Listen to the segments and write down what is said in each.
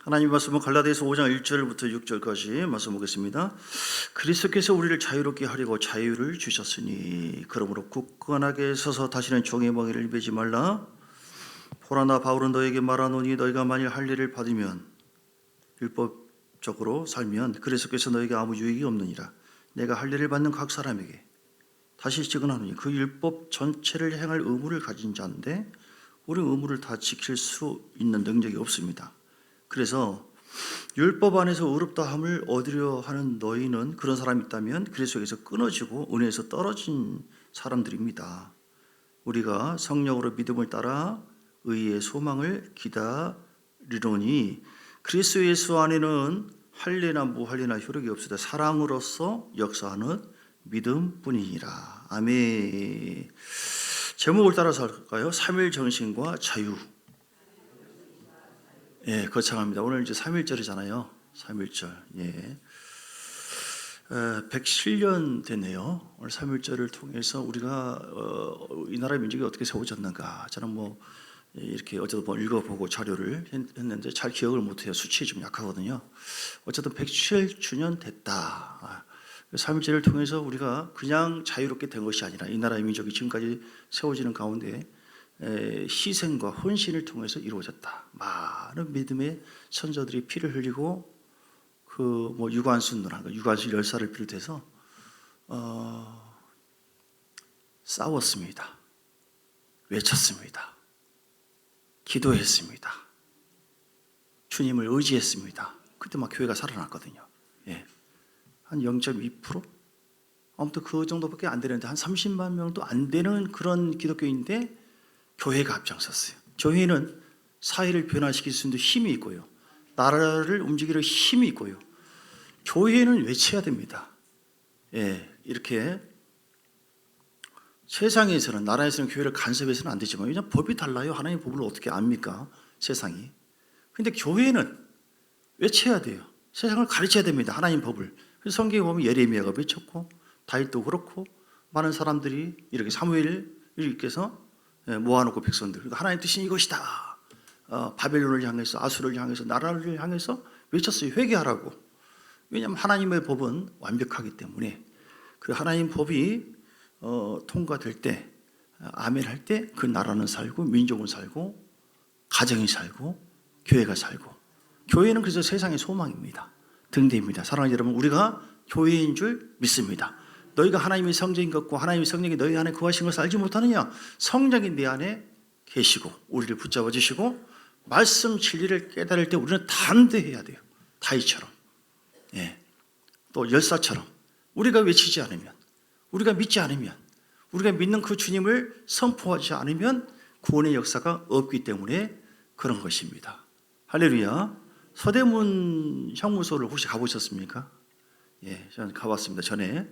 하나님 말씀은 갈라디아서 5장 1절부터 6절까지 말씀 보겠습니다. 그리스도께서 우리를 자유롭게 하려고 자유를 주셨으니 그러므로 굳건하게 서서 다시는 종의 멍에를 매지 말라. 보라, 나 바울은 너에게 말하노니 너희가 만일 할례를 받으면 율법적으로 살면 그리스도께서 너에게 아무 유익이 없느니라. 내가 할례를 받는 각 사람에게 다시 증언하노니 그 율법 전체를 행할 의무를 가진 자인데 우리는 의무를 다 지킬 수 있는 능력이 없습니다. 그래서 율법 안에서 의롭다함을 얻으려 하는 너희는 그런 사람이 있다면 그리스도에서 끊어지고 은혜에서 떨어진 사람들입니다. 우리가 성령으로 믿음을 따라 의의 소망을 기다리노니 그리스도 예수 안에는 할례나 무할례나 효력이 없으되 사랑으로서 역사하는 믿음뿐이니라. 아멘. 제목을 따라서 할까요? 3일 정신과 자유. 예, 거창합니다. 오늘 이제 3.1절이잖아요. 3.1절. 예. 107년 됐네요. 오늘 3.1절을 통해서 우리가 이 나라의 민족이 어떻게 세워졌는가. 저는 이렇게 어쨌든 읽어보고 자료를 했는데 잘 기억을 못해요. 수치에 좀 약하거든요. 어쨌든 107주년 됐다. 3.1절을 통해서 우리가 그냥 자유롭게 된 것이 아니라 이 나라의 민족이 지금까지 세워지는 가운데 희생과 헌신을 통해서 이루어졌다. 많은 믿음의 선조들이 피를 흘리고 유관순 누나, 유관순 열사를 비롯해서 싸웠습니다. 외쳤습니다. 기도했습니다. 주님을 의지했습니다. 그때 막 교회가 살아났거든요. 예. 한 0.2%? 아무튼 그 정도밖에 안 되는데 한 30만 명도 안 되는 그런 기독교인데 교회가 앞장섰어요. 교회는 사회를 변화시킬 수 있는 힘이 있고요. 나라를 움직이는 힘이 있고요. 교회는 외쳐야 됩니다. 예, 이렇게 세상에서는, 나라에서는 교회를 간섭해서는 안 되지만 왜냐하면 법이 달라요. 하나님의 법을 어떻게 압니까? 세상이. 근데 교회는 외쳐야 돼요. 세상을 가르쳐야 됩니다. 하나님 법을. 그래서 성경에 보면 예레미야가 외쳤고 다윗도 그렇고 많은 사람들이 이렇게 사무엘께서 모아놓고 백성들, 그러니까 하나님 뜻은 이것이다. 바벨론을 향해서, 아수르를 향해서, 나라를 향해서 외쳤어요. 회개하라고. 왜냐하면 하나님의 법은 완벽하기 때문에 그 하나님 법이 통과될 때, 아멘 할 때 그 나라는 살고 민족은 살고 가정이 살고 교회가 살고, 교회는 그래서 세상의 소망입니다. 등대입니다. 사랑하는 여러분, 우리가 교회인 줄 믿습니다. 너희가 하나님의 성전인 것과 하나님의 성령이 너희 안에 거하신 것을 알지 못하느냐? 성령이 내 안에 계시고 우리를 붙잡아 주시고 말씀 진리를 깨달을 때 우리는 담대해야 돼요. 다윗처럼, 예, 또 열사처럼. 우리가 외치지 않으면, 우리가 믿지 않으면, 우리가 믿는 그 주님을 선포하지 않으면 구원의 역사가 없기 때문에 그런 것입니다. 할렐루야. 서대문 형무소를 혹시 가보셨습니까? 예, 저는 가봤습니다. 전에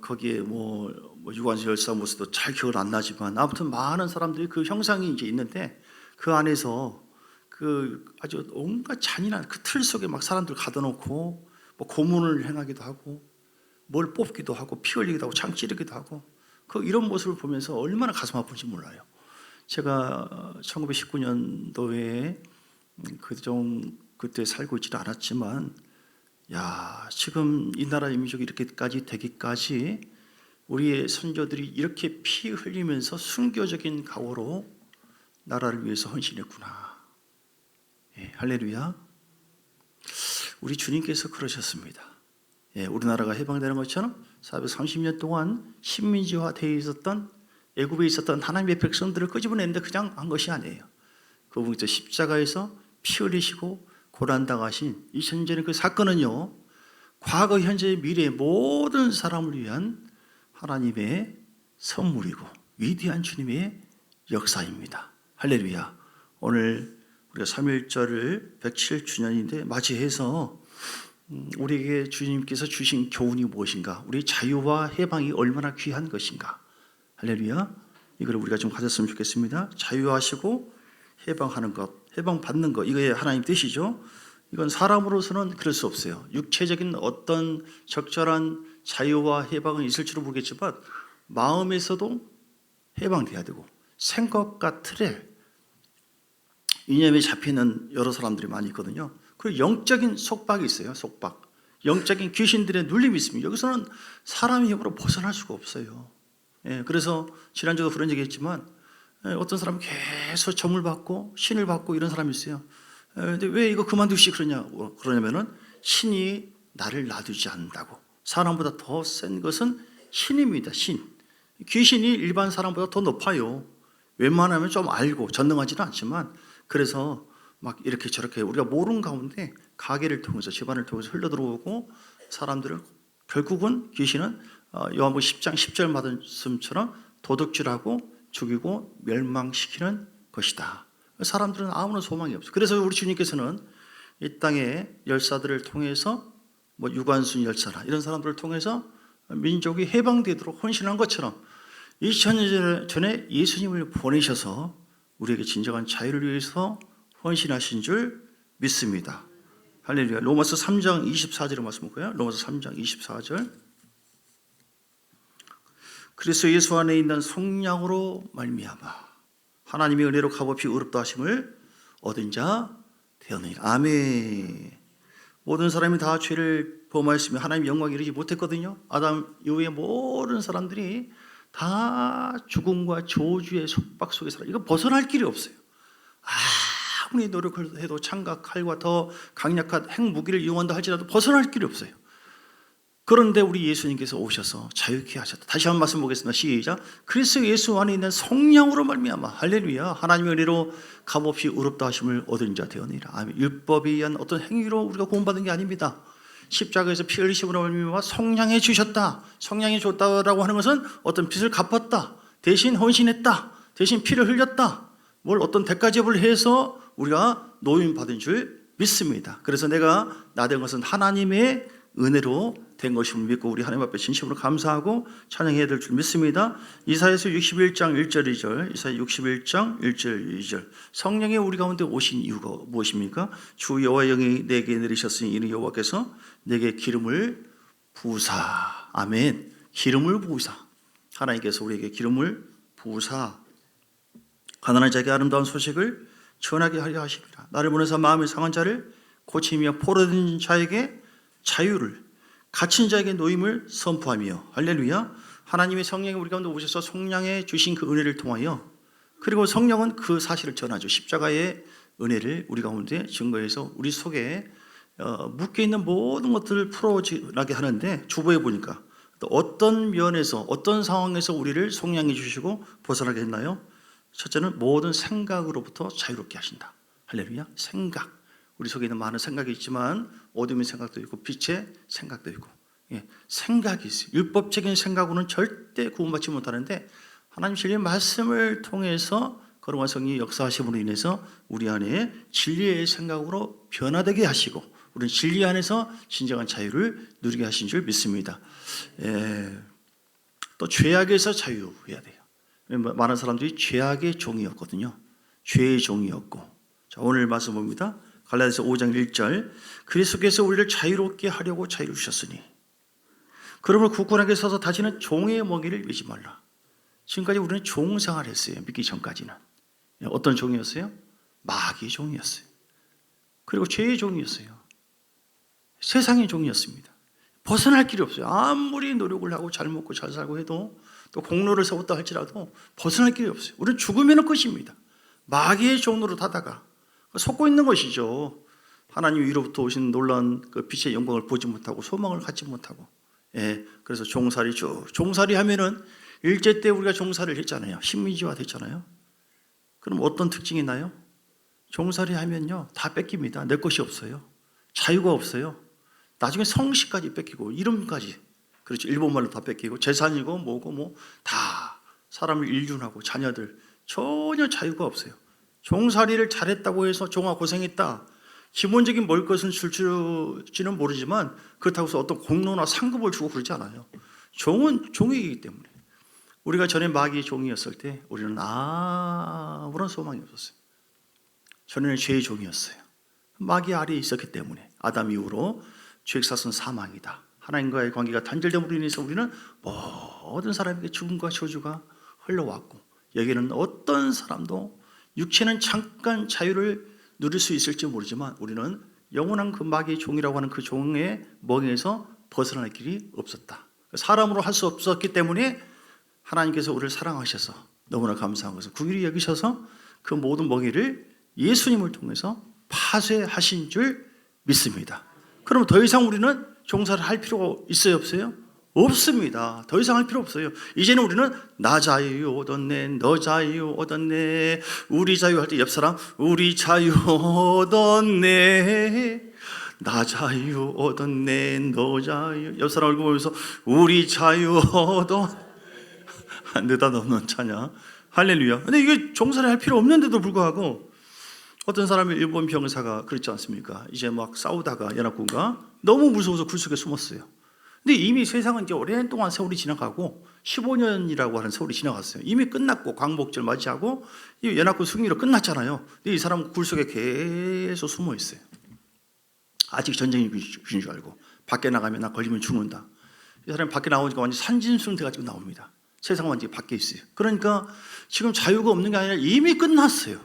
거기에 유관순 열사 모습도 잘 기억은 안 나지만 아무튼 많은 사람들이 그 형상이 이제 있는데 그 안에서 그 아주 온갖 잔인한 그 틀 속에 막 사람들 가둬놓고 고문을 행하기도 하고 뭘 뽑기도 하고 피 흘리기도 하고 창 찌르기도 하고 이런 모습을 보면서 얼마나 가슴 아픈지 몰라요. 제가 1919년도에 그때 살고 있지는 않았지만, 지금 이 나라의 민족이 이렇게까지 되기까지 우리의 선조들이 이렇게 피 흘리면서 순교적인 각오로 나라를 위해서 헌신했구나. 예, 할렐루야. 우리 주님께서 그러셨습니다. 예, 우리나라가 해방되는 것처럼 430년 동안 식민지화되어 있었던, 애굽에 있었던 하나님의 백성들을 끄집어내는데 그냥 한 것이 아니에요. 그분께서 십자가에서 피 흘리시고 고난당하신 2000년 전의 그 사건은요, 과거, 현재, 미래의 모든 사람을 위한 하나님의 선물이고 위대한 주님의 역사입니다. 할렐루야. 오늘 우리가 3.1절을 107주년인데 맞이해서 우리에게 주님께서 주신 교훈이 무엇인가, 우리 자유와 해방이 얼마나 귀한 것인가. 할렐루야. 이걸 우리가 좀 가졌으면 좋겠습니다. 자유하시고 해방하는 것, 해방받는 것, 이게 하나님 뜻이죠. 이건 사람으로서는 그럴 수 없어요. 육체적인 어떤 적절한 자유와 해방은 있을 줄은 모르겠지만 마음에서도 해방돼야 되고 생각과 틀에 이념에 잡히는 여러 사람들이 많이 있거든요. 그리고 영적인 속박이 있어요. 속박. 영적인 귀신들의 눌림이 있습니다. 여기서는 사람의 힘으로 벗어날 수가 없어요. 예, 그래서 지난주도 그런 얘기 했지만 어떤 사람은 계속 점을 받고 신을 받고 이런 사람이 있어요. 근데 왜 이거 그만두시 그러냐면은 신이 나를 놔두지 않는다고. 사람보다 더 센 것은 신입니다. 신. 귀신이 일반 사람보다 더 높아요. 웬만하면 좀 알고 전능하지는 않지만, 그래서 막 이렇게 저렇게 우리가 모르는 가운데 가게를 통해서 집안을 통해서 흘러들어오고 사람들을 결국은 귀신은 요한복음 10장 10절 말씀처럼 도둑질하고 죽이고 멸망시키는 것이다. 사람들은 아무런 소망이 없어요. 그래서 우리 주님께서는 이 땅의 열사들을 통해서 뭐 유관순 열사라 이런 사람들을 통해서 민족이 해방되도록 헌신한 것처럼 2000년 전에 예수님을 보내셔서 우리에게 진정한 자유를 위해서 헌신하신 줄 믿습니다. 할렐루야. 로마서 3장 24절의 말씀 볼까요? 로마서 3장 24절. 그리스도 예수 안에 있는 성령으로 말미암아 하나님의 은혜로 값없이 의롭다 하심을 얻은 자 되었느니라. 아멘. 모든 사람이 다 죄를 범하였으며 하나님의 영광에 이르지 못했거든요. 아담 이후에 모든 사람들이 다 죽음과 저주의 속박 속에 살아. 이거 벗어날 길이 없어요. 아무리 노력을 해도 창과 칼과 더 강력한 핵무기를 이용한다 할지라도 벗어날 길이 없어요. 그런데 우리 예수님께서 오셔서 자유케 하셨다. 다시 한번 말씀 보겠습니다. 시작. 그리스도 예수 안에 있는 성령으로 말미암아 할렐루야 하나님의 은혜로 값없이 의롭다 하심을 얻은 자 되었느니라. 아멘. 율법에 의한 어떤 행위로 우리가 구원받은 게 아닙니다. 십자가에서 피 흘리심으로 말미암아 성량해 주셨다. 성량해 줬다라고 하는 것은 어떤 빚을 갚았다. 대신 헌신했다. 대신 피를 흘렸다. 뭘 어떤 대가제불을 해서 우리가 노임 받은 줄 믿습니다. 그래서 내가 나된 것은 하나님의 은혜로 된 것임을 믿고 우리 하나님 앞에 진심으로 감사하고 찬양해야 될 줄 믿습니다. 이사야서 61장 1절 2절, 이사야 61장 1절 2절. 성령이 우리 가운데 오신 이유가 무엇입니까? 주 여호와의 영이 내게 내리셨으니 이는 여호와께서 내게 기름을 부으사. 아멘. 기름을 부으사. 하나님께서 우리에게 기름을 부으사 가난한 자에게 아름다운 소식을 전하게 하려 하십니다. 나를 보내사 마음이 상한 자를 고치며 포로된 자에게 자유를, 갇힌 자에게 노임을 선포하며 할렐루야. 하나님의 성령이 우리 가운데 오셔서 성령에 주신 그 은혜를 통하여, 그리고 성령은 그 사실을 전하죠. 십자가의 은혜를 우리 가운데 증거해서 우리 속에 묶여있는 모든 것들을 풀어지게 하는데, 주보에 보니까 또 어떤 면에서 어떤 상황에서 우리를 성령해 주시고 벗어나게 했나요? 첫째는 모든 생각으로부터 자유롭게 하신다. 할렐루야. 생각. 우리 속에 있는 많은 생각이 있지만 어둠의 생각도 있고 빛의 생각도 있고, 생각이 있어요. 율법적인 생각으로는 절대 구원받지 못하는데 하나님 진리의 말씀을 통해서 거룩한 성령이 역사하심으로 인해서 우리 안에 진리의 생각으로 변화되게 하시고 우리는 진리 안에서 진정한 자유를 누리게 하신 줄 믿습니다. 또 죄악에서 자유해야 돼요. 많은 사람들이 죄악의 종이었거든요. 죄의 종이었고. 자, 오늘 말씀 봅니다. 갈라디아서 5장 1절. 그리스도께서 우리를 자유롭게 하려고 자유를 주셨으니 그러므로 굳건하게 서서 다시는 종의 먹이를 메지 말라. 지금까지 우리는 종생활을 했어요. 믿기 전까지는. 어떤 종이었어요? 마귀의 종이었어요. 그리고 죄의 종이었어요. 세상의 종이었습니다. 벗어날 길이 없어요. 아무리 노력을 하고 잘 먹고 잘 살고 해도, 또 공로를 세웠다 할지라도 벗어날 길이 없어요. 우리는 죽으면 끝입니다. 마귀의 종으로 타다가 속고 있는 것이죠. 하나님 위로부터 오신 놀라운 그 빛의 영광을 보지 못하고 소망을 갖지 못하고. 그래서 종살이 종살이 하면은 일제 때 우리가 종살이를 했잖아요. 식민지화 됐잖아요. 그럼 어떤 특징이 있나요? 종살이 하면요 다 뺏깁니다. 내 것이 없어요. 자유가 없어요. 나중에 성씨까지 뺏기고 이름까지, 그렇죠. 일본말로 다 뺏기고 재산이고 뭐고 뭐 다 사람을 일륜하고 자녀들 전혀 자유가 없어요. 종살이를 잘했다고 해서 종아 고생했다, 기본적인 먹을 것은 줄지는 모르지만 그렇다고 해서 어떤 공로나 상급을 주고 그러지 않아요. 종은 종이기 때문에. 우리가 전에 마귀의 종이었을 때 우리는 아무런 소망이 없었어요. 전에는 죄의 종이었어요. 마귀 아래에 있었기 때문에. 아담 이후로 죄악사건 사망이다. 하나님과의 관계가 단절됨으로 인해서 우리는 모든 사람에게 죽음과 저주가 흘러왔고, 여기는 어떤 사람도 육체는 잠깐 자유를 누릴 수 있을지 모르지만 우리는 영원한 그 마귀의 종이라고 하는 그 종의 멍에서 벗어날 길이 없었다. 사람으로 할 수 없었기 때문에 하나님께서 우리를 사랑하셔서 너무나 감사한 것은 긍휼히 여기셔서 그 모든 멍에를 예수님을 통해서 파쇄하신 줄 믿습니다. 그럼 더 이상 우리는 종사를 할 필요가 있어요, 없어요? 없습니다. 더 이상 할 필요 없어요. 이제는 우리는 나 자유 얻었네, 너 자유 얻었네, 우리 자유 할 때 옆 사람 우리 자유 얻었네, 나 자유 얻었네, 너 자유. 옆 사람 얼굴 보면서 우리 자유 얻었네. 느닷없는 찬양. 할렐루야. 근데 이게 종사를 할 필요 없는데도 불구하고 어떤 사람이 일본 병사가 그렇지 않습니까? 이제 막 싸우다가 연합군과 너무 무서워서 굴 속에 숨었어요. 근데 이미 세상은 이제 오랜 동안 세월이 지나가고 15년이라고 하는 세월이 지나갔어요. 이미 끝났고 광복절 맞이하고 이 연합군 승리로 끝났잖아요. 근데 이 사람은 굴 속에 계속 숨어 있어요. 아직 전쟁이 귀신 줄 알고 밖에 나가면 나 걸리면 죽는다. 이 사람이 밖에 나오니까 완전 산짐승 돼가지고 나옵니다. 세상 완전히 밖에 있어요. 그러니까 지금 자유가 없는 게 아니라 이미 끝났어요.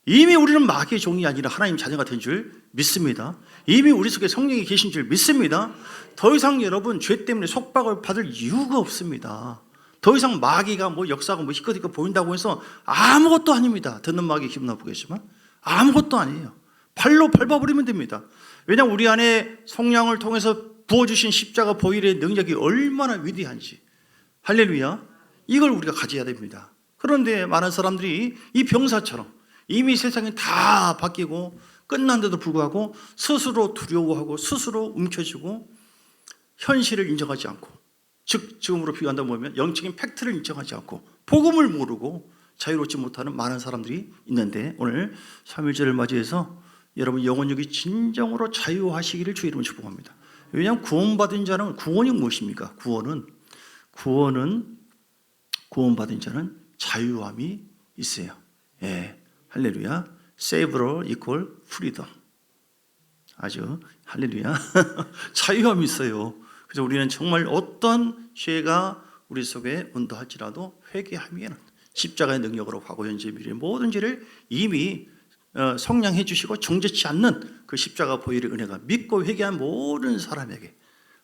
이미 우리는 마귀의 종이 아니라 하나님 자녀가 된 줄 믿습니다. 이미 우리 속에 성령이 계신 줄 믿습니다. 더 이상 여러분 죄 때문에 속박을 받을 이유가 없습니다. 더 이상 마귀가 뭐 역사가 뭐 희끗희끗 보인다고 해서 아무것도 아닙니다. 듣는 마귀 기분 나쁘겠지만 아무것도 아니에요. 발로 밟아버리면 됩니다. 왜냐하면 우리 안에 성령을 통해서 부어주신 십자가 보혈의 능력이 얼마나 위대한지, 할렐루야, 이걸 우리가 가져야 됩니다. 그런데 많은 사람들이 이 병사처럼 이미 세상이 다 바뀌고 끝난데도 불구하고 스스로 두려워하고 스스로 움켜쥐고 현실을 인정하지 않고, 즉 지금으로 비유한다면 뭐냐면 영적인 팩트를 인정하지 않고 복음을 모르고 자유롭지 못하는 많은 사람들이 있는데, 오늘 3.1절을 맞이해서 여러분 영혼육이 진정으로 자유하시기를 주의 이름으로 축복합니다. 왜냐하면 구원받은 자는, 구원이 무엇입니까? 구원받은 자는 자유함이 있어요. 예, 할렐루야. Save로 equal freedom. 아주 할렐루야. 자유함이 있어요. 그래서 우리는 정말 어떤 죄가 우리 속에 온다 할지라도 회개하면 십자가의 능력으로 과거 현재 미래 모든 죄를 이미 성량해 주시고 정죄치 않는 그 십자가 보혈의 은혜가 믿고 회개한 모든 사람에게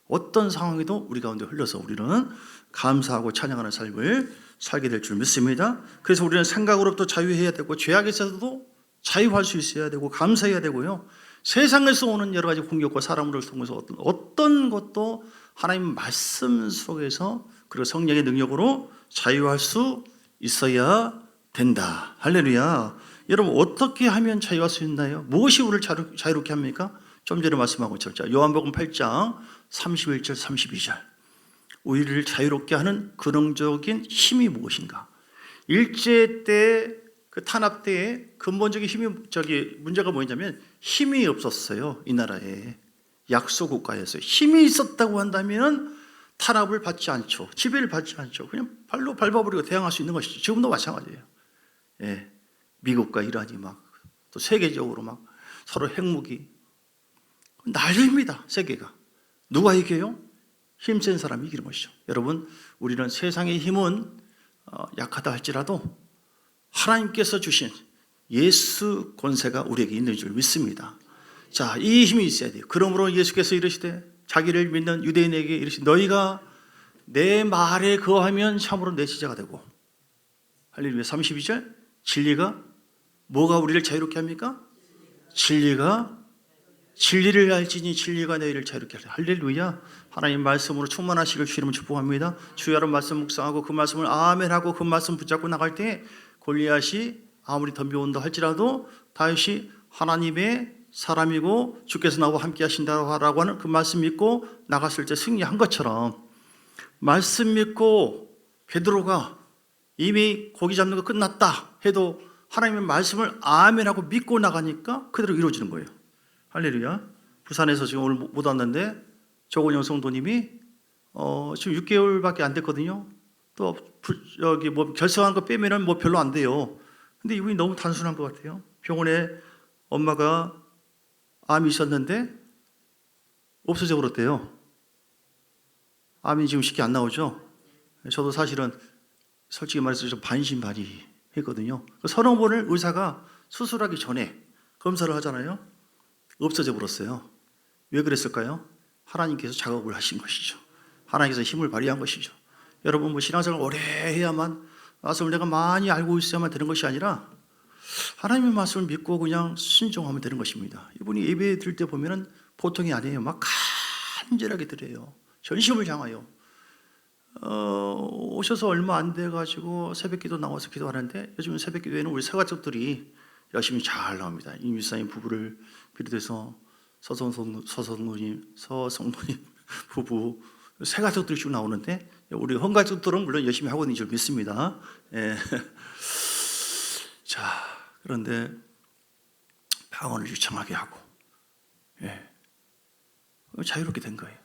어떤 상황에도 우리 가운데 흘러서 우리는 감사하고 찬양하는 삶을 살게 될 줄 믿습니다. 그래서 우리는 생각으로부터 자유해야 되고 죄악에서도 자유할 수 있어야 되고 감사해야 되고요. 세상에서 오는 여러 가지 공격과 사람을 통해서 어떤 것도 하나님 말씀 속에서 그리고 성령의 능력으로 자유할 수 있어야 된다. 할렐루야. 여러분 어떻게 하면 자유할 수 있나요? 무엇이 우리를 자유롭게 합니까? 좀 전에 말씀하고 있었죠. 요한복음 8장 31절 32절. 우리를 자유롭게 하는 근원적인 힘이 무엇인가? 일제 때 그 탄압 때에 근본적인 문제가 뭐냐면 힘이 없었어요. 이 나라에 약소 국가였어요. 힘이 있었다고 한다면 탄압을 받지 않죠. 지배를 받지 않죠. 그냥 발로 밟아버리고 대항할 수 있는 것이죠. 지금도 마찬가지예요. 예, 미국과 이란이 막 또 세계적으로 막 서로 핵무기 난리입니다. 세계가. 누가 이겨요? 힘센 사람이 이기는 것이죠. 여러분, 우리는 세상의 힘은 약하다 할지라도 하나님께서 주신 예수 권세가 우리에게 있는 줄 믿습니다. 자, 이 힘이 있어야 돼요. 그러므로 예수께서 이르시되 자기를 믿는 유대인에게 이르시되 너희가 내 말에 거하면 참으로 내 제자가 되고, 할렐루야. 32절. 진리가 뭐가 우리를 자유롭게 합니까? 진리를 알지니 진리가 너희를 자유롭게 하리라. 할렐루야. 하나님 말씀으로 충만하시길 주 이름으로 축복합니다. 주의 여러분 말씀 묵상하고 그 말씀을 아멘하고 그 말씀 붙잡고 나갈 때 골리앗이 아무리 덤벼온다 할지라도 다윗이 하나님의 사람이고 주께서 나와 함께 하신다라고 하는 그 말씀 믿고 나갔을 때 승리한 것처럼, 말씀 믿고 베드로가 이미 고기 잡는 거 끝났다 해도 하나님의 말씀을 아멘하고 믿고 나가니까 그대로 이루어지는 거예요. 할렐루야. 부산에서 지금 오늘 못 왔는데 조건영 성도님이 지금 6개월밖에 안 됐거든요. 또 여기 뭐 결석한 거 빼면은 뭐 별로 안 돼요. 근데 이분이 너무 단순한 것 같아요. 병원에 엄마가 암이 있었는데 없어져 버렸대요. 암이 지금 쉽게 안 나오죠. 저도 사실은 솔직히 말해서 좀 반신반의해요. 했거든요. 서너 번을 의사가 수술하기 전에 검사를 하잖아요. 없어져 버렸어요. 왜 그랬을까요? 하나님께서 작업을 하신 것이죠. 하나님께서 힘을 발휘한 것이죠. 여러분, 뭐 신앙생활 오래 해야만, 말씀을 내가 많이 알고 있어야만 되는 것이 아니라 하나님의 말씀을 믿고 그냥 순종하면 되는 것입니다. 이분이 예배 드릴 때 보면은 보통이 아니에요. 막 간절하게 드려요. 전심을 향하여. 오셔서 얼마 안 돼가지고 새벽기도 나와서 기도하는데, 요즘 새벽기도에는 우리 새가족들이 열심히 잘 나옵니다. 임유사님 부부를 비롯해서 서성노님 부부 새가족들이 쭉 나오는데, 우리 헌가족들은 물론 열심히 하고 있는 줄 믿습니다. 예. 자, 그런데 방언을 유창하게 하고, 예, 자유롭게 된 거예요.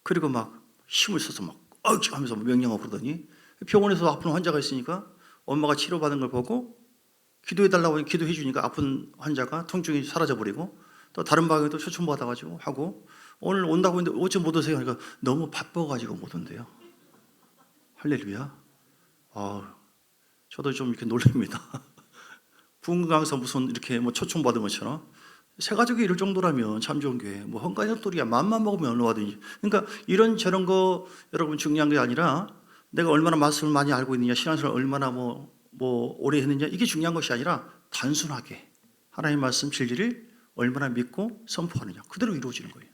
그리고 막 힘을 써서 막 하면서 명령하고 그러더니, 병원에서 아픈 환자가 있으니까 엄마가 치료받은 걸 보고 기도해달라고 기도해 주니까 아픈 환자가 통증이 사라져버리고, 또 다른 방에도 초청받아가지고 하고, 오늘 온다고 했는데 어째 못 오세요? 그러니까 너무 바빠가지고 못 온대요. 할렐루야. 저도 좀 이렇게 놀랍니다. 부흥 강사 무슨 이렇게 뭐 초청받은 것처럼 새 가족이 이럴 정도라면 참 좋은 교회, 뭐 헌가족들이야 맘만 먹으면 어느 와든지. 그러니까 이런 저런 거 여러분 중요한 게 아니라 내가 얼마나 말씀을 많이 알고 있느냐, 신앙생활을 얼마나 뭐 오래 했느냐, 이게 중요한 것이 아니라 단순하게 하나님의 말씀 진리를 얼마나 믿고 선포하느냐, 그대로 이루어지는 거예요.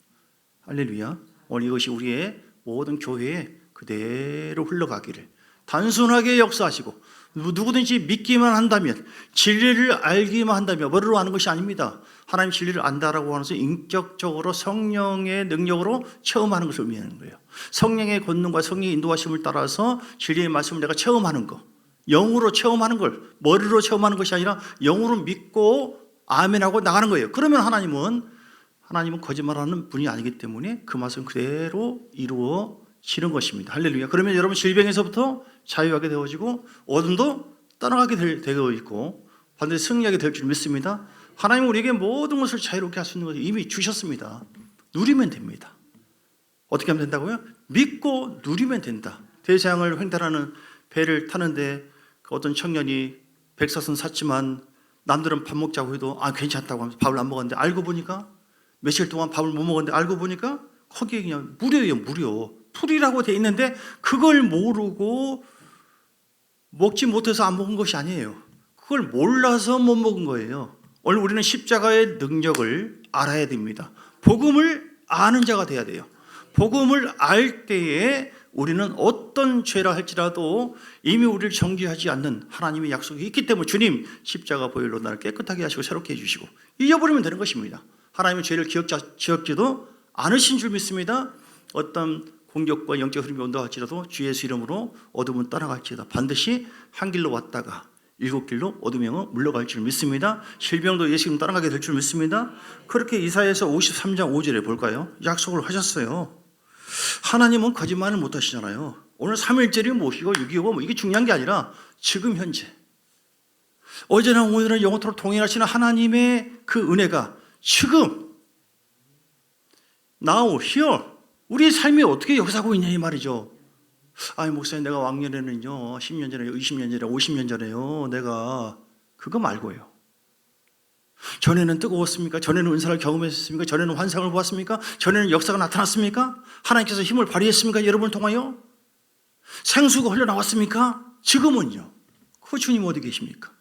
할렐루야. 오늘 이것이 우리의 모든 교회에 그대로 흘러가기를, 단순하게 역사하시고 누구든지 믿기만 한다면, 진리를 알기만 한다면, 머리로 아는 것이 아닙니다. 하나님 진리를 안다라고 하는 것은 인격적으로 성령의 능력으로 체험하는 것을 의미하는 거예요. 성령의 권능과 성령의 인도하심을 따라서 진리의 말씀을 내가 체험하는 것, 영으로 체험하는 걸, 머리로 체험하는 것이 아니라 영으로 믿고 아멘하고 나가는 거예요. 그러면 하나님은 거짓말하는 분이 아니기 때문에 그 말씀 그대로 이루어지는 것입니다. 할렐루야. 그러면 여러분 질병에서부터 자유하게 되어지고 어둠도 떠나가게 되어 있고 반드시 승리하게 될 줄 믿습니다. 하나님은 우리에게 모든 것을 자유롭게 할 수 있는 것을 이미 주셨습니다. 누리면 됩니다. 어떻게 하면 된다고요? 믿고 누리면 된다. 대서양을 횡단하는 배를 타는데 어떤 청년이 백사슴 샀지만 남들은 밥 먹자고 해도 괜찮다고 하면서 밥을 안 먹었는데, 알고 보니까 며칠 동안 밥을 못 먹었는데 알고 보니까 거기에 그냥 무료예요. 무료. 풀이라고 돼 있는데 그걸 모르고 먹지 못해서 안 먹은 것이 아니에요. 그걸 몰라서 못 먹은 거예요. 오늘 우리는 십자가의 능력을 알아야 됩니다. 복음을 아는 자가 돼야 돼요. 복음을 알 때에 우리는 어떤 죄라 할지라도 이미 우리를 정죄하지 않는 하나님의 약속이 있기 때문에, 주님 십자가 보혈로 나를 깨끗하게 하시고 새롭게 해주시고, 잊어버리면 되는 것입니다. 하나님의 죄를 기억지도 않으신 줄 믿습니다. 어떤 공격과 영적 흐름이 온다 할지라도 주 예수 이름으로 어둠은 떠나갈지어다. 반드시 한 길로 왔다가 일곱 길로 어둠의 영은 물러갈 줄 믿습니다. 질병도 예수 이름 떠나가게 될 줄 믿습니다. 그렇게 이사야서 53장 5절에 볼까요? 약속을 하셨어요. 하나님은 거짓말을 못 하시잖아요. 오늘 3.1절이 무엇이고 6.25 뭐 이게 중요한 게 아니라 지금 현재, 어제나 오늘은 영원토록 동행하시는 하나님의 그 은혜가 지금 now, here 우리의 삶이 어떻게 역사하고 있냐 이 말이죠. 목사님, 내가 왕년에는요 10년 전에, 20년 전에, 50년 전에요 내가 그거 말고요, 전에는 뜨거웠습니까? 전에는 은사를 경험했습니까? 전에는 환상을 보았습니까? 전에는 역사가 나타났습니까? 하나님께서 힘을 발휘했습니까? 여러분을 통하여 생수가 흘러나왔습니까? 지금은요, 그 주님 어디 계십니까?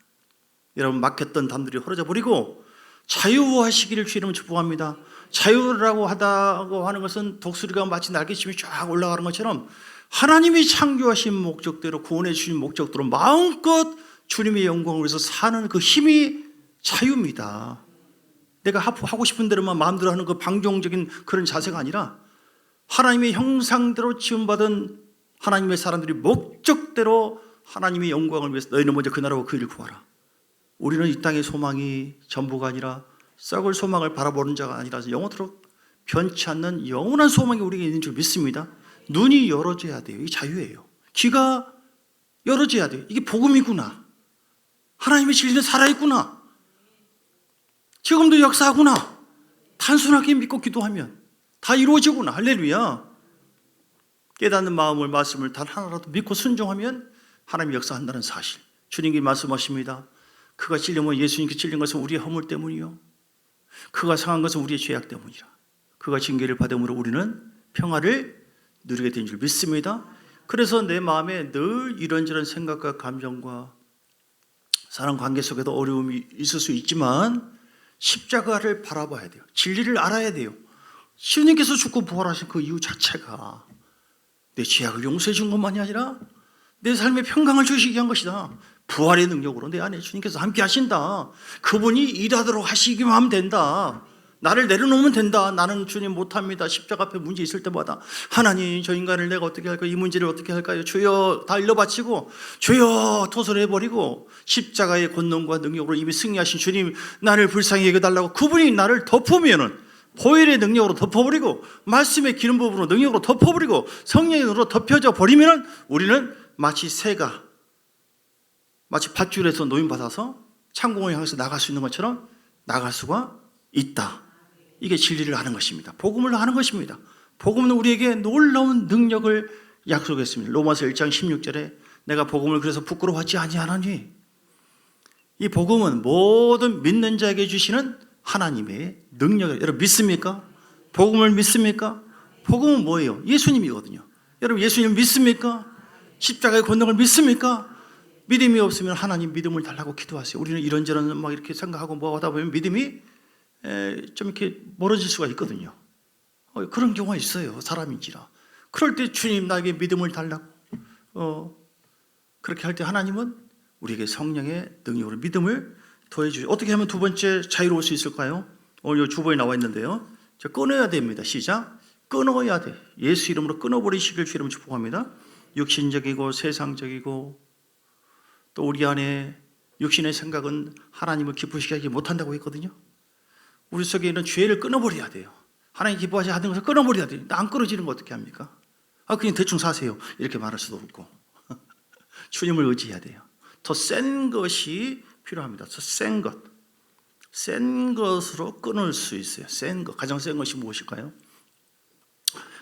여러분, 막혔던 담들이 헐어져 버리고 자유하시기를 주 이름으로 축복합니다. 자유라고 하는 것은 독수리가 마치 날개침이 쫙 올라가는 것처럼 하나님이 창조하신 목적대로, 구원해 주신 목적대로 마음껏 주님의 영광을 위해서 사는 그 힘이 자유입니다. 내가 하고 싶은 대로만 마음대로 하는 그 방종적인 그런 자세가 아니라 하나님의 형상대로 지음받은 하나님의 사람들이 목적대로 하나님의 영광을 위해서 너희는 먼저 그 나라와 그 일을 구하라. 우리는 이 땅의 소망이 전부가 아니라 썩을 소망을 바라보는 자가 아니라서 영원토록 변치 않는 영원한 소망이 우리에게 있는 줄 믿습니다. 눈이 열어져야 돼요. 이게 자유예요. 귀가 열어져야 돼요. 이게 복음이구나. 하나님의 진리는 살아있구나. 지금도 역사하구나. 단순하게 믿고 기도하면 다 이루어지구나. 할렐루야. 깨닫는 마음을, 말씀을 단 하나라도 믿고 순종하면 하나님이 역사한다는 사실, 주님이 말씀하십니다. 그가 찔리면 예수님께 찔린 것은 우리의 허물 때문이요, 그가 상한 것은 우리의 죄악 때문이라. 그가 징계를 받음으로 우리는 평화를 누리게 된 줄 믿습니다. 그래서 내 마음에 늘 이런저런 생각과 감정과 사람 관계 속에도 어려움이 있을 수 있지만 십자가를 바라봐야 돼요. 진리를 알아야 돼요. 주님께서 죽고 부활하신 그 이유 자체가 내 죄악을 용서해 준 것만이 아니라 내 삶에 평강을 주시기 위한 것이다. 부활의 능력으로 내 안에 주님께서 함께 하신다. 그분이 일하도록 하시기만 하면 된다. 나를 내려놓으면 된다. 나는 주님 못합니다. 십자가 앞에 문제 있을 때마다 하나님, 저 인간을 내가 어떻게 할까요? 이 문제를 어떻게 할까요? 주여, 다 일러바치고 주여 토설해버리고 십자가의 권능과 능력으로 이미 승리하신 주님, 나를 불쌍히 여겨달라고 그분이 나를 덮으면은 보혈의 능력으로 덮어버리고 말씀의 기름 부음으로 능력으로 덮어버리고 성령의 능력으로 덮여져 버리면은 우리는 마치 새가 마치 밧줄에서 노임받아서 창공을 향해서 나갈 수 있는 것처럼 나갈 수가 있다. 이게 진리를 아는 것입니다. 복음을 아는 것입니다. 복음은 우리에게 놀라운 능력을 약속했습니다. 로마서 1장 16절에 내가 복음을 그래서 부끄러워하지 아니하나니, 이 복음은 모든 믿는 자에게 주시는 하나님의 능력을, 여러분 믿습니까? 복음을 믿습니까? 복음은 뭐예요? 예수님이거든요. 여러분 예수님 믿습니까? 십자가의 권능을 믿습니까? 믿음이 없으면 하나님 믿음을 달라고 기도하세요. 우리는 이런저런 막 이렇게 생각하고 뭐 하다 보면 믿음이 좀 이렇게 멀어질 수가 있거든요. 그런 경우가 있어요. 사람인지라. 그럴 때 주님 나에게 믿음을 달라고 그렇게 할 때 하나님은 우리에게 성령의 능력으로 믿음을 더해주죠. 어떻게 하면 두 번째 자유로울 수 있을까요? 오늘 주보에 나와 있는데요. 끊어야 됩니다. 시작. 끊어야 돼. 예수 이름으로 끊어버리시길 주 이름으로 축복합니다. 육신적이고 세상적이고 또 우리 안에 육신의 생각은 하나님을 기쁘시게 하지 못한다고 했거든요. 우리 속에 있는 죄를 끊어버려야 돼요. 하나님 기뻐하지 않는 것을 끊어버려야 돼요. 안 끊어지는 거 어떻게 합니까? 그냥 대충 사세요. 이렇게 말할 수도 없고 주님을 의지해야 돼요. 더 센 것이 필요합니다. 더 센 것. 센 것으로 끊을 수 있어요. 센 것. 가장 센 것이 무엇일까요?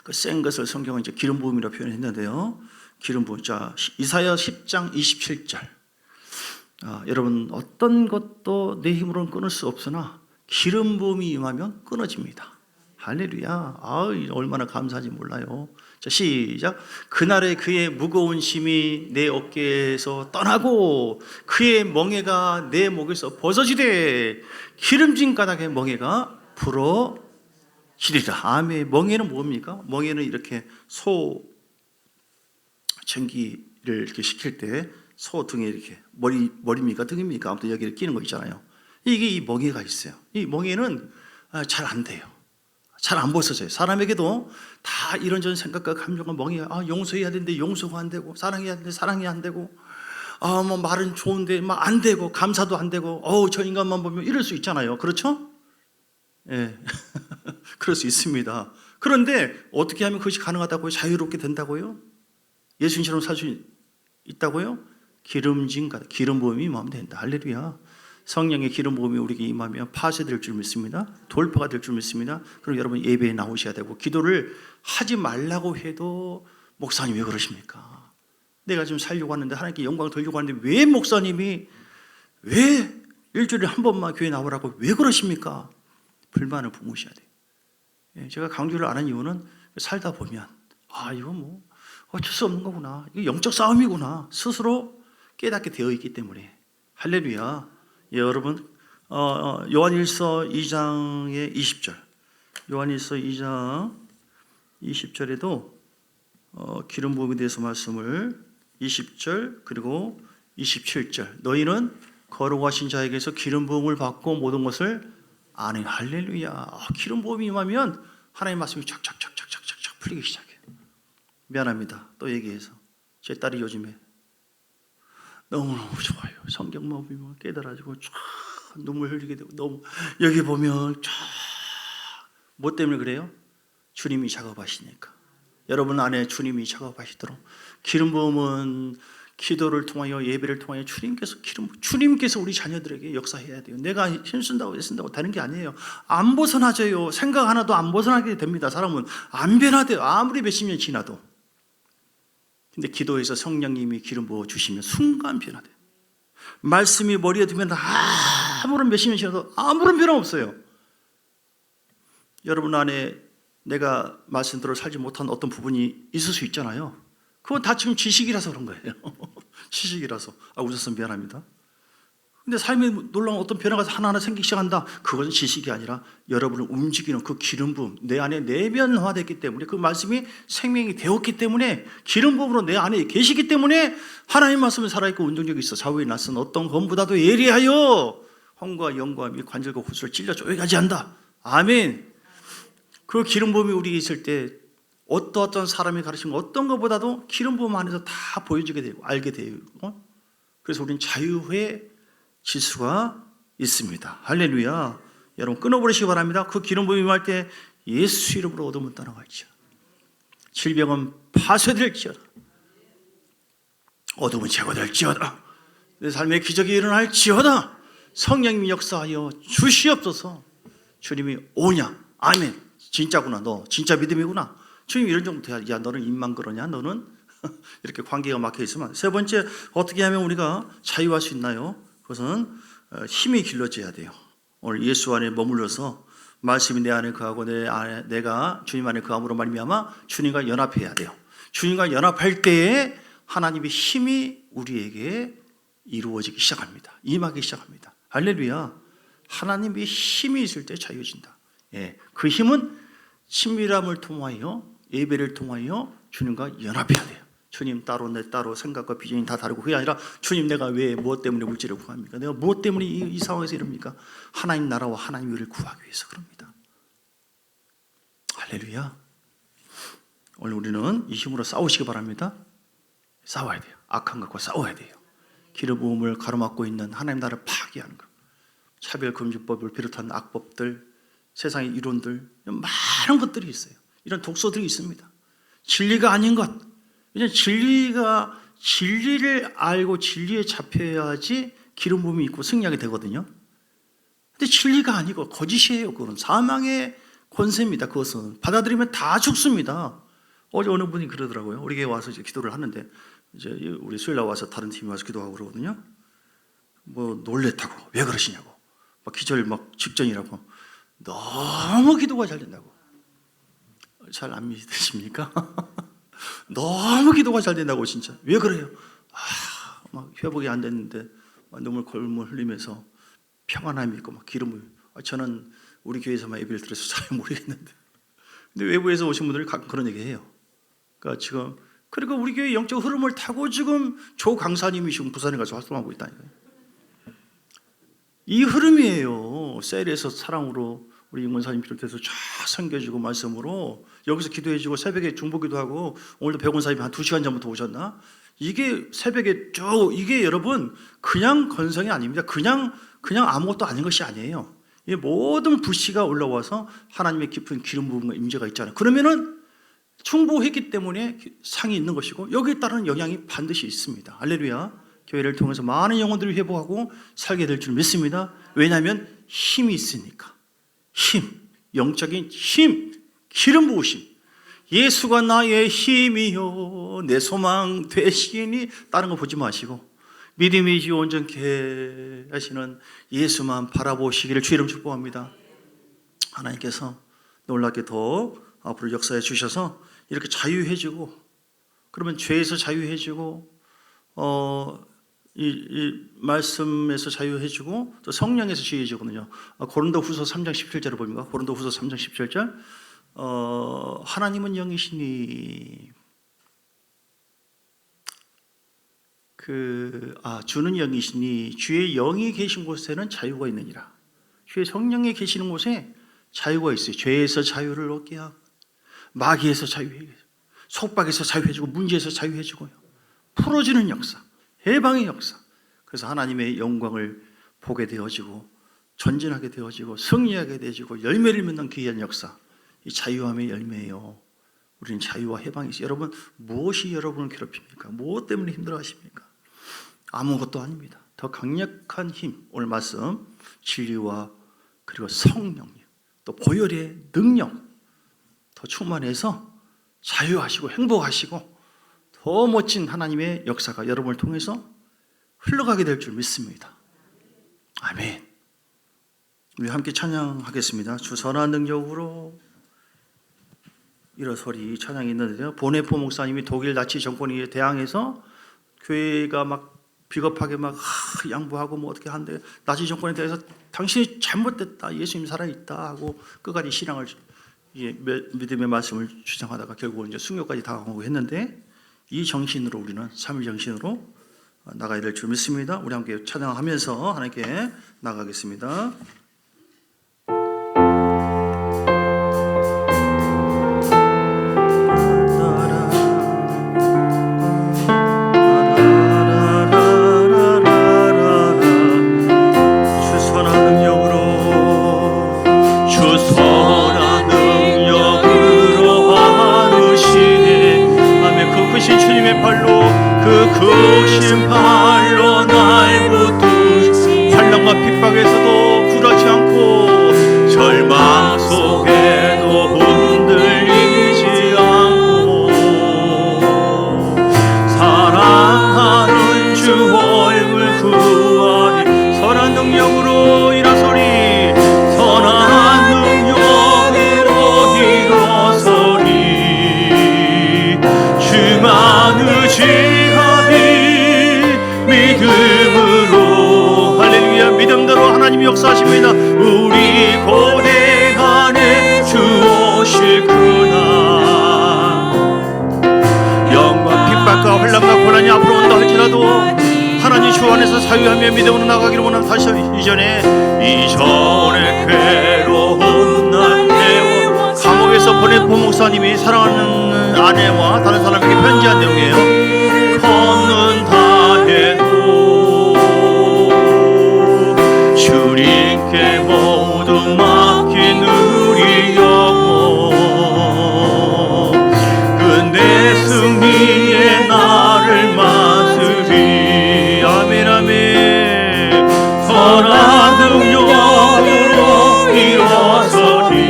그 센 것을 성경은 이제 기름 부음이라고 표현했는데요. 기름 부음. 자, 이사야 10장 27절. 여러분 어떤 것도 내 힘으로는 끊을 수 없으나 기름 부음이 임하면 끊어집니다. 할렐루야. 얼마나 감사한지 몰라요. 자, 시작. 그날에 그의 무거운 짐이 내 어깨에서 떠나고 그의 멍에가 내 목에서 벗어지되 기름진 까닭에 멍에가 부러지리라. 아멘. 멍에는 뭡니까? 멍에는 이렇게 소 전기를 이렇게 시킬 때 소 등에 이렇게 머리입니까 등입니까? 아무튼 여기를 끼는 거 있잖아요. 이게 이 멍에가 있어요. 이 멍에는 잘 안 돼요. 잘 안 벗어져요. 사람에게도 다 이런저런 생각과 감정과 멍에가 용서해야 되는데 용서가 안 되고 사랑해야 되는데 사랑이 안 되고 뭐 말은 좋은데 막 안 되고 감사도 안 되고 저 인간만 보면 이럴 수 있잖아요. 그렇죠? 예. 그럴 수 있습니다. 그런데 어떻게 하면 그것이 가능하다고요? 자유롭게 된다고요? 예수님처럼 살 수 있다고요? 기름진 기름 부음이 임하면 된다. 할렐루야. 성령의 기름 부음이 우리에게 임하면 파쇄될 줄 믿습니다. 돌파가 될 줄 믿습니다. 그럼 여러분 예배에 나오셔야 되고 기도를 하지 말라고 해도 목사님 왜 그러십니까? 내가 지금 살려고 하는데 하나님께 영광을 돌리려고 하는데 왜 목사님이 왜 일주일에 한 번만 교회 나오라고 왜 그러십니까? 불만을 품으셔야 돼요. 제가 강조를 안 한 이유는 살다 보면 이거 뭐 어쩔 수 없는 거구나. 이거 영적 싸움이구나. 스스로 깨닫게 되어 있기 때문에. 할렐루야. 여러분 요한일서 2장의 20절 요한일서 2장 20절에도 기름 부음에 대해서 말씀을 20절 그리고 27절 너희는 거룩하신 자에게서 기름 부음을 받고 모든 것을 아네. 할렐루야. 기름 부음이 임하면 하나님의 말씀이 쫙쫙쫙쫙쫙쫙 풀리기 시작해요. 미안합니다. 또 얘기해서 제 딸이 요즘에 너무너무 좋아요. 성경만 보면 깨달아지고 쫙 눈물 흘리게 되고 너무 여기 보면 쫙 뭐 때문에 그래요? 주님이 작업하시니까. 여러분 안에 주님이 작업하시도록 기름 부음은 기도를 통하여 예배를 통하여 주님께서 우리 자녀들에게 역사해야 돼요. 내가 힘쓴다고 애쓴다고 되는 게 아니에요. 안 벗어나져요. 생각 하나도 안 벗어나게 됩니다. 사람은 안 변화돼요. 아무리 몇십 년 지나도. 근데 기도에서 성령님이 기름 부어 주시면 순간 변화돼요. 말씀이 머리에 두면 아무런 몇십 년 지나도 아무런 변화 없어요. 여러분 안에 내가 말씀대로 살지 못한 어떤 부분이 있을 수 있잖아요. 그건 다 지금 지식이라서 그런 거예요. 지식이라서. 웃었으면 미안합니다. 근데 삶에 놀라운 어떤 변화가 하나하나 생기기 시작한다. 그것은 지식이 아니라 여러분을 움직이는 그 기름 부음, 내 안에 내면화됐기 때문에, 그 말씀이 생명이 되었기 때문에, 기름 부음으로 내 안에 계시기 때문에 하나님 말씀은 살아있고 운동력이 있어 좌우에 낯선 어떤 검보다도 예리하여 혼과 영과 및 관절과 구슬을 찔러 쪼개가지 한다. 아멘. 그 기름 부음이 우리에게 있을 때 어떤 사람이 가르친 어떤 것보다도 기름 부음 안에서 다 보여지게 되고 알게 되고, 그래서 우리는 자유의 지수가 있습니다. 할렐루야. 여러분 끊어버리시기 바랍니다. 그 기름 부음이 임할 때 예수 이름으로 어둠은 떠나갈지어다. 질병은 파쇄될지어다. 어둠은 제거될지어다. 내 삶에 기적이 일어날지어다. 성령님이 역사하여 주시옵소서. 주님이 오냐? 아멘. 진짜구나. 너 진짜 믿음이구나. 주님 이런 정도 돼야, 야 너는 입만 그러냐? 너는 이렇게 관계가 막혀 있으면. 세 번째, 어떻게 하면 우리가 자유할 수 있나요? 그것은 힘이 길러져야 돼요. 오늘 예수 안에 머물러서 말씀이 내 안에 거하고 내가 주님 안에 거함으로 말미암아 주님과 연합해야 돼요. 주님과 연합할 때에 하나님의 힘이 우리에게 이루어지기 시작합니다. 임하기 시작합니다. 할렐루야. 하나님의 힘이 있을 때 자유해진다. 예, 그 힘은 친밀함을 통하여, 예배를 통하여 주님과 연합해야 돼요. 주님 따로 내 따로 생각과 비전이 다 다르고, 그게 아니라 주님 내가 왜 무엇 때문에 물질을 구합니까? 내가 무엇 때문에 이 상황에서 이럽니까? 하나님 나라와 하나님 위를 구하기 위해서 그럽니다. 할렐루야. 오늘 우리는 이 힘으로 싸우시기 바랍니다. 싸워야 돼요. 악한 것과 싸워야 돼요. 기름 부음을 가로막고 있는 하나님 나라를 파괴하는 것, 차별금지법을 비롯한 악법들, 세상의 이론들, 많은 것들이 있어요. 이런 독소들이 있습니다. 진리가 아닌 것. 왜냐하면 진리를 알고 진리에 잡혀야지 기름 부음이 있고 승리하게 되거든요. 근데 진리가 아니고 거짓이에요. 그건 사망의 권세입니다. 그것은 받아들이면 다 죽습니다. 어제 어느 분이 그러더라고요. 우리 교회 와서 이제 기도를 하는데, 이제 우리 수요일 날 와서 다른 팀이 와서 기도하고 그러거든요. 뭐 놀랬다고, 왜 그러시냐고, 막 기절 막 직전이라고, 너무 기도가 잘 된다고. 잘 안 믿으십니까? 너무 기도가 잘 된다고. 진짜 왜 그래요? 막 회복이 안 됐는데 막 눈물 골물 흘리면서 평안함이 있고 막 기름을. 저는 우리 교회에서만 예배를 들어서 잘 모르겠는데, 근데 외부에서 오신 분들이 가끔 그런 얘기해요. 그러니까 지금, 그리고 우리 교회 영적 흐름을 타고 지금 조 강사님이 지금 부산에 가서 활동하고 있다니까요. 이 흐름이에요. 셀에서 사랑으로 우리 임원사님 비롯해서 쫙 섬겨주고 말씀으로 여기서 기도해주고, 새벽에 중보기도 하고, 오늘도 백원사님이 한 2시간 전부터 오셨나? 이게 새벽에 쭉, 이게 여러분 그냥 건성이 아닙니다. 그냥 아무것도 아닌 것이 아니에요. 이 모든 불씨가 올라와서 하나님의 깊은 기름 부음과 임재가 있잖아요. 그러면은 충보했기 때문에 상이 있는 것이고, 여기에 따른 영향이 반드시 있습니다. 할렐루야. 교회를 통해서 많은 영혼들이 회복하고 살게 될 줄 믿습니다. 왜냐하면 힘이 있으니까. 힘, 영적인 힘, 기름 부으심. 예수가 나의 힘이요 내 소망 되시니, 다른 거 보지 마시고 믿음이지 온전케 하시는 예수만 바라보시기를 주 이름 축복합니다. 하나님께서 놀랍게 더 앞으로 역사해 주셔서 이렇게 자유해지고, 그러면 죄에서 자유해지고, 이 말씀에서 자유해지고, 또 성령에서 자유해지거든요. 고린도후서 3장 17절을 봅니까? 고린도후서 3장 17절. 하나님은 영이시니 주는 영이시니 주의 영이 계신 곳에는 자유가 있느니라. 주의 성령이 계시는 곳에 자유가 있어요. 죄에서 자유를 얻게 하고, 마귀에서 자유해지고, 속박에서 자유해지고, 문제에서 자유해지고요. 풀어지는 역사, 해방의 역사. 그래서 하나님의 영광을 보게 되어지고, 전진하게 되어지고, 승리하게 되어지고, 열매를 맺는 귀한 역사. 이 자유함의 열매예요. 우리는 자유와 해방이 있어요. 여러분, 무엇이 여러분을 괴롭힙니까? 무엇 때문에 힘들어하십니까? 아무것도 아닙니다. 더 강력한 힘, 오늘 말씀 진리와 그리고 성령, 또 보혈의 능력 더 충만해서 자유하시고 행복하시고 더 멋진 하나님의 역사가 여러분을 통해서 흘러가게 될 줄 믿습니다. 아멘. 우리 함께 찬양하겠습니다. 주 선한 능력으로 일어서리 찬양이 있는데요. 보네포 목사님이 독일 나치 정권에 대항해서 교회가 막 비겁하게 막 양보하고 뭐 어떻게 하는데 나치 정권에 대해서 당신이 잘못됐다, 예수님 살아있다 하고 끝까지 신앙을 믿음의 말씀을 주장하다가 결국은 이제 순교까지 당하고 했는데 이 정신으로 우리는 3일 정신으로 나가야 될 줄 믿습니다. 우리 함께 찬양하면서 하나님께 나가겠습니다. 크신 발로 날 붙드시 환난과 핍박에서도 굴하지 않고 절망 속에도 흔들리지 않고 사랑하는 주 얼굴 구하리 선한 능력으로 일어서리 선한 능력으로 일어서리 주만 의지하리 믿음으로 할렐루야 믿음대로 하나님이 역사하십니다. 우리 고대 안에 주 오실 그날 영광 핍박과 환난과 고난이 앞으로 온다 할지라도 하나님 주 안에서 사유하며 믿음으로 나가기를 원하는 다시 이전에 괴로운 날 때와 감옥에서 보낸 보목사님이 사랑하는 아내와 다른 사람에게 편지한 내용이에요. 걷는다 해도 주님께 모두 맡긴 우리 영혼 근데 승리의 날을 맞으리 아멘 아멘 선한 능력으로 일어서리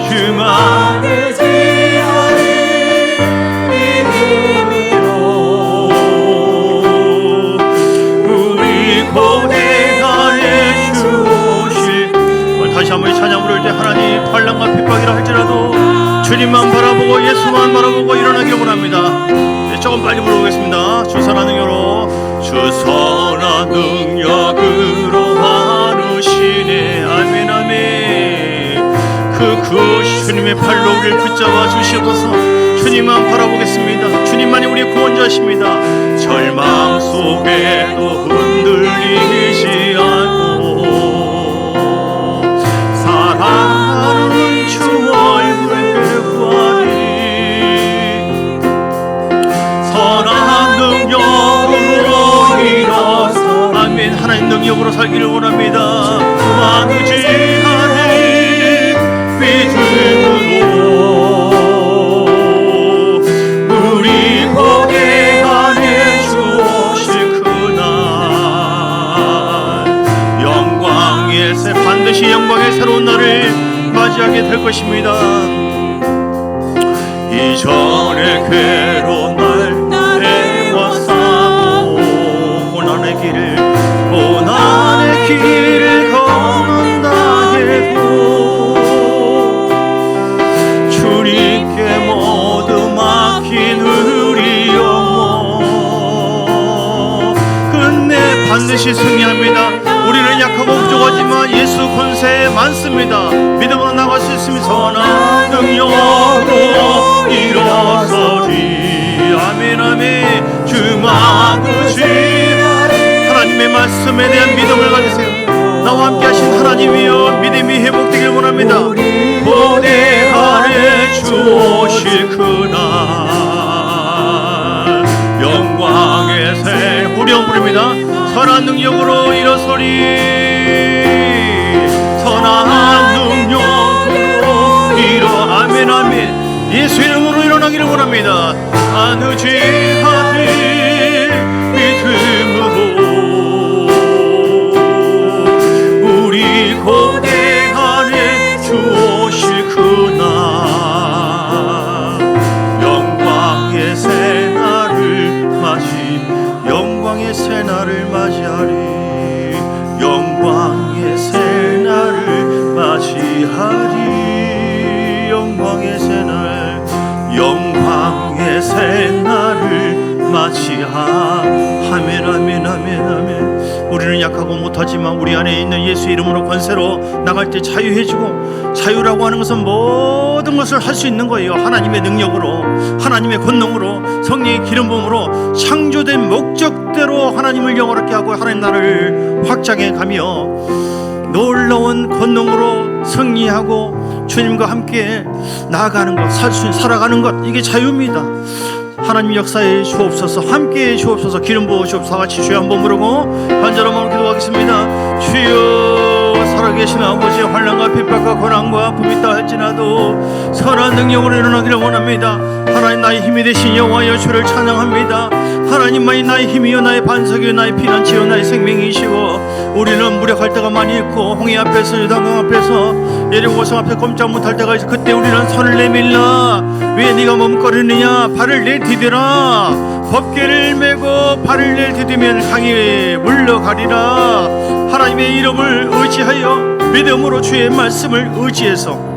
주만 다시 한번 찬양 부를 때 하나님 환난과 핍박이라 할지라도 주님만 바라보고 예수만 바라보고 일어나기를 원합니다. 네, 조금 빨리 부르겠습니다. 주 선한 능력으로 주 선한 능력으로 하루시네 아멘 아멘 그 주님의 팔로 우리를 붙잡아 주시옵소서. 주님만 바라보겠습니다. 주님만이 우리의 구원자십니다. 절망 속에도 흔들리지 않고 사랑하는 주 얼굴 구하리 선한 능력으로 일어서 아멘 하나님 능력으로 살기를 원합니다. 그만 의지하리 믿음으로 우리 고대 안에 주 오실 그날 영광의 새 반드시 영광의 새로운 날을 맞이하게 될 것입니다. 이전의 괴로운 날 애워싸고 고난의 길을 걷는다 해도 주님께 모두 맡긴 우리 영혼 끝내 반드시 승리합니다. 우리는 약하고 부족하지만 예수 권세 많습니다. 믿음으로 나갈 수 있으면 선한 능력으로 일어서리 아멘 아멘 주만 의지하리 하나님의 말씀에 대한 믿음을 가지세요. 나와 함께 하신 하나님이여 믿음이 회복되길 원합니다. 고대 안에 주 오실 그날 영광의 새 우리가 부릅니다. 선한 능력으로 일어서리 선한 능력으로 아멘 아멘 예수 이름으로 일어나기를 원합니다. 안의지하리 믿음으로 우리 고대 안에 주 오실 그날 영광의 새 날을 맞이 약하고 못하지만 우리 안에 있는 예수의 이름으로 권세로 나갈 때 자유해지고, 자유라고 하는 것은 모든 것을 할 수 있는 거예요. 하나님의 능력으로, 하나님의 권능으로, 성령의 기름 부음으로 창조된 목적대로 하나님을 영원하게 하고 하나님 나라를 확장해 가며 놀라운 권능으로 승리하고 주님과 함께 나아가는 것, 살아가는 것, 이게 자유입니다. 하나님 역사에 주옵소서, 함께해 주옵소서, 기름 부어 주옵소서. 같이 주여 한번 부르고 간절한 마음으로 기도하겠습니다. 주여, 살아계신 아버지, 환난과 핍박과 고난과 아픔이 있다 할지라도 선한 능력으로 일어나기를 원합니다. 하나님 나의 힘이 되신 여호와여, 주를 찬양합니다. 하나님만이 나의 힘이요 나의 반석이요 나의 피난처요 나의 생명이시고, 우리는 무력할 때가 많이 있고 홍해 앞에서 요단강 앞에서 예리고성 앞에 꼼짝 못할 때가 있어. 그때 우리는 손을 내밀라. 왜 네가 머뭇거리느냐? 발을 내디뎌라. 법궤를 메고 발을 내디디면 강이 물러가리라. 하나님의 이름을 의지하여 믿음으로 주의 말씀을 의지해서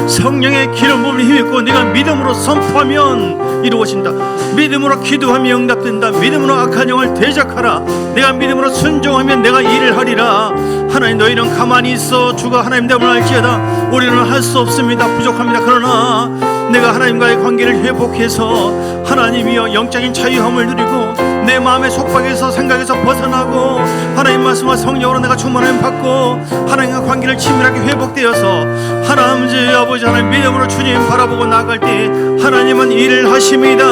성령의 기름 부음을 힘입고 네가 믿음으로 선포하면 이루어진다. 믿음으로 기도하면 응답된다. 믿음으로 악한 영을 대적하라. 내가 믿음으로 순종하면 내가 일을 하리라. 하나님, 너희는 가만히 있어 주가 하나님 됨을 알지어다. 우리는 할 수 없습니다. 부족합니다. 그러나 내가 하나님과의 관계를 회복해서 하나님이여 영적인 자유함을 누리고 내 마음의 속박에서 생각에서 벗어나고 하나님 말씀과 성령으로 내가 충만함을 받고 하나님과 관계를 친밀하게 회복되어서 하나님 아버지 하나님 믿음으로 주님 바라보고 나아갈 때 하나님은 일을 하십니다.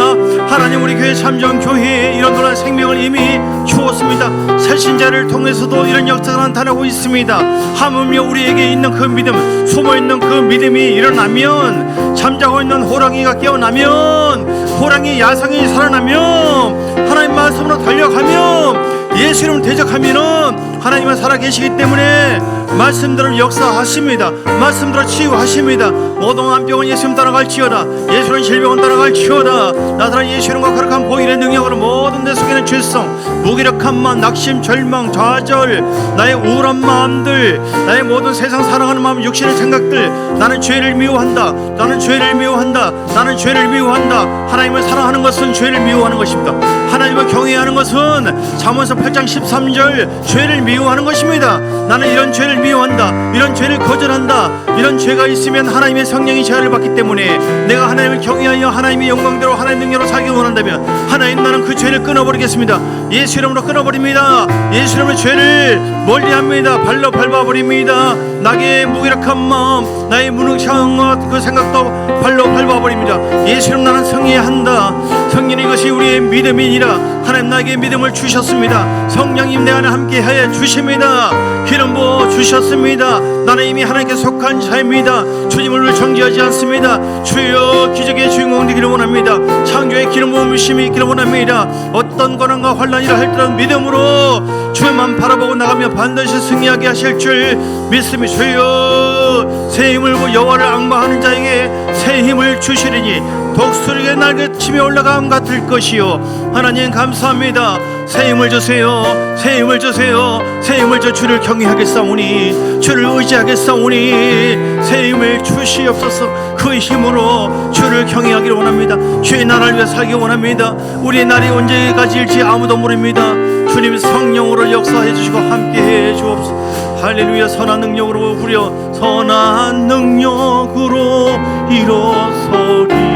하나님, 우리 교회 참정교회에 이런 놀라운 생명을 이미 주었습니다. 새신자를 통해서도 이런 역사가 나타나고 있습니다. 하물며 우리에게 있는 그 믿음, 숨어있는 그 믿음이 일어나면, 잠자고 있는 호랑이가 깨어나면, 호랑이 야성이 살아나면, 하나님 말씀으로 달려가면, 예수 이름을 대적하면은 하나님은 살아계시기 때문에 말씀대로 역사하십니다. 말씀대로 치유하십니다. 모든 암병은 예수 이름 따라갈지어다. 예수는 질병은 따라갈지어다. 나타난 예수 이름과 거룩한 보일의 능력으로 모든 내 속에는 죄성, 무기력한 마음, 낙심, 절망, 좌절, 나의 우울한 마음들, 나의 모든 세상 사랑하는 마음, 육신의 생각들, 나는 죄를 미워한다. 나는 죄를 미워한다. 나는 죄를 미워한다. 하나님을 사랑하는 것은 죄를 미워하는 것입니다. 하나님을 경외하는 것은 잠언서 8장 13절 죄를 미워하는 것입니다. 나는 이런 죄를 미워한다. 이런 죄를 거절한다. 이런 죄가 있으면 하나님의 성령이 제한을 받기 때문에 내가 하나님을 경외하여 하나님의 영광대로 하나님의 능력으로 살기 원한다면 하나님, 나는 그 죄를 끊어버리겠습니다. 예수 이름으로 끊어버립니다. 예수 이름으로 죄를 멀리합니다. 발로 밟아버립니다. 나의 무기력한 마음, 나의 무능력한 그 생각도 발로 밟아버립니다. 예수 이름 나는 승리한다. 성령이 이것이 우리의 믿음이니라. 하나님 나에게 믿음을 주셨습니다. 성령님 내 안에 함께하여 주십니다. 기름 부어 주셨습니다. 나는 이미 하나님께 속한 자입니다. 주님을 정죄하지 않습니다. 주여, 기적의 주인공 되기를 원합니다. 창조의 기름 부으심이 있기를 원합니다. 어떤 고난과 환난이라 할지라도 믿음으로 주님만 바라보고 나가면 반드시 승리하게 하실 줄 믿습니다. 주여, 새 힘을 여호와를 앙망하는 자에게 새 힘을 주시리니 독수리의 날개치며 올라감 같을 것이요. 하나님 감사합니다. 새 힘을 주세요. 새 힘을 주세요. 새 힘을 줘. 주를 경외하겠사오니, 주를 의지하겠사오니 새 힘을 주시옵소서. 그 힘으로 주를 경외하기를 원합니다. 주의 나라를 위해 살기 원합니다. 우리의 날이 언제까지일지 아무도 모릅니다. 주님 성령으로 역사해 주시고 함께해 주옵소서. 할렐루야. 선한 능력으로 우려 선한 능력으로 일어서리.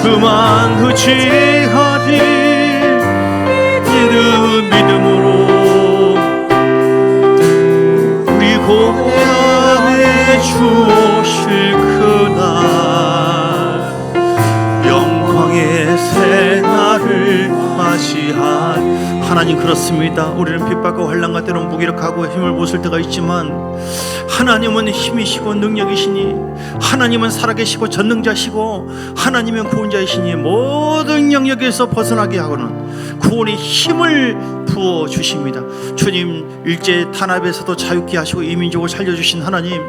주만 의지하리. 믿음으로 우리 고향에 주오실 그날 영광의 새날을 맞이한 하나님, 그렇습니다. 우리는 핍박과 환난과 때론 무기력하고 힘을 못 쓸 때가 있지만 하나님은 힘이시고 능력이시니, 하나님은 살아계시고 전능자시고, 하나님은 구원자이시니 모든 영역에서 벗어나게 하고는 구원의 힘을 부어 주십니다. 주님, 일제 탄압에서도 자유케 하시고 이민족을 살려주신 하나님,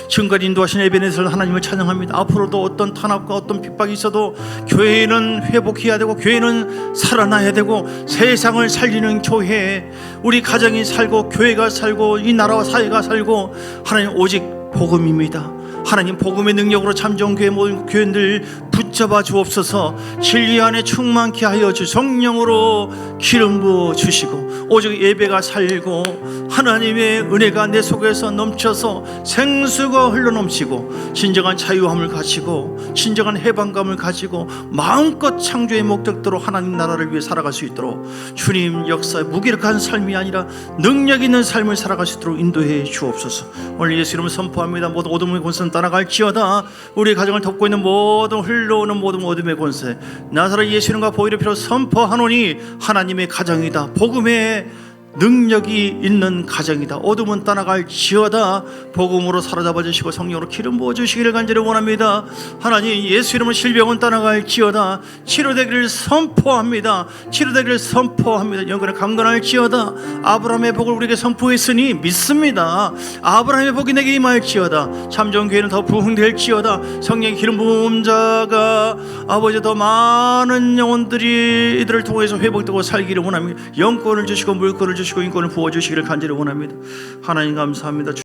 지금까지 인도하신 에베네셀 하나님을 찬양합니다. 앞으로도 어떤 탄압과 어떤 핍박이 있어도 교회는 회복해야 되고, 교회는 살아나야 되고, 세상을 살리는 교회, 우리 가정이 살고 교회가 살고 이 나라와 사회가 살고, 하나님 오직 복음입니다. 하나님 복음의 능력으로 참정교회 모든 교인들 붙잡아 주옵소서. 진리 안에 충만케 하여 주 성령으로 기름 부어 주시고 오직 예배가 살고 하나님의 은혜가 내 속에서 넘쳐서 생수가 흘러넘치고 진정한 자유함을 가지고 진정한 해방감을 가지고 마음껏 창조의 목적대로 하나님 나라를 위해 살아갈 수 있도록 주님 역사에 무기력한 삶이 아니라 능력 있는 삶을 살아갈 수 있도록 인도해 주옵소서. 오늘 예수 이름을 선포합니다. 모든 어둠의 권세는 떠나갈지어다. 우리 가정을 덮고 있는 모든 흘러오는 모든 어둠의 권세 나사렛 예수 이름과 보혈의 피로 선포하노니 하나님의 가정이다. 복음의 능력이 있는 가정이다. 어둠은 떠나갈지어다. 복음으로 사로잡아 주시고 성령으로 기름 부어 주시기를 간절히 원합니다. 하나님 예수 이름으로 질병은 떠나갈지어다. 치료되기를 선포합니다. 치료되기를 선포합니다. 영광을 강건할지어다. 아브라함의 복을 우리에게 선포했으니 믿습니다. 아브라함의 복이 내게 임할지어다. 참정교회는 더 부흥될지어다. 성령의 기름 부은 자가 아버지 더 많은 영혼들이 이들을 통해서 회복되고 살기를 원합니다. 영권을 주시고 물권을 주시고 인권을 부어주시기를 간절히 원합니다. 하나님 감사합니다.